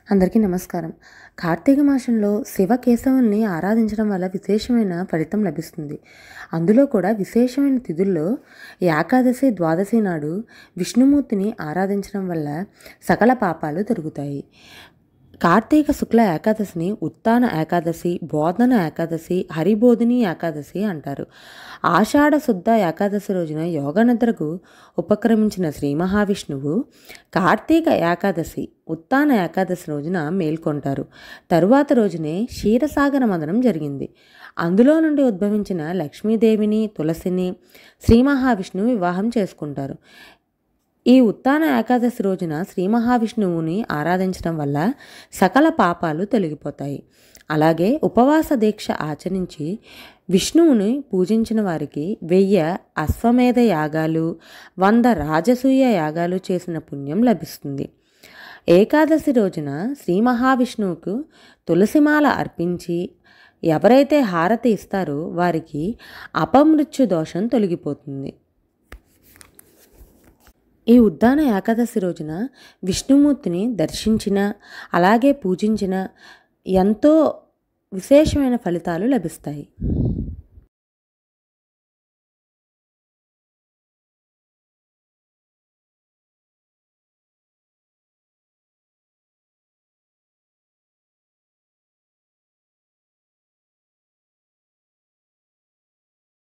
అందరికీ నమస్కారం. కార్తీక మాసంలో శివకేశవుల్ని ఆరాధించడం వల్ల విశేషమైన ఫలితం లభిస్తుంది. అందులో కూడా విశేషమైన తిథుల్లో ఏకాదశి, ద్వాదశి నాడు విష్ణుమూర్తిని ఆరాధించడం వల్ల సకల పాపాలు తొలగుతాయి. కార్తీక శుక్ల ఏకాదశిని ఉత్తాన ఏకాదశి, బోధన ఏకాదశి, హరిబోధిని ఏకాదశి అంటారు. ఆషాఢ శుద్ధ ఏకాదశి రోజున యోగనిద్రకు ఉపక్రమించిన శ్రీ మహావిష్ణువు కార్తీక ఏకాదశి, ఉత్తాన ఏకాదశి రోజున మేల్కొంటారు. తరువాత రోజునే క్షీరసాగర మదనం జరిగింది. అందులో నుండి ఉద్భవించిన లక్ష్మీదేవిని, తులసిని శ్రీ మహావిష్ణువు వివాహం చేసుకుంటారు. ఈ ఉత్తాన ఏకాదశి రోజున శ్రీ మహావిష్ణువుని ఆరాధించడం వల్ల సకల పాపాలు తొలగిపోతాయి. అలాగే ఉపవాస దీక్ష ఆచరించి విష్ణువుని పూజించిన వారికి 1000 అశ్వమేధ యాగాలు, 100 రాజసూయ యాగాలు చేసిన పుణ్యం లభిస్తుంది. ఏకాదశి రోజున శ్రీ మహావిష్ణువుకు తులసిమాల అర్పించి ఎవరైతే హారతి ఇస్తారో వారికి అపమృత్యు దోషం తొలగిపోతుంది. ఈ ఉద్దాన ఏకాదశి రోజున విష్ణుమూర్తిని దర్శించిన, అలాగే పూజించిన ఎంతో విశేషమైన ఫలితాలు లభిస్తాయి.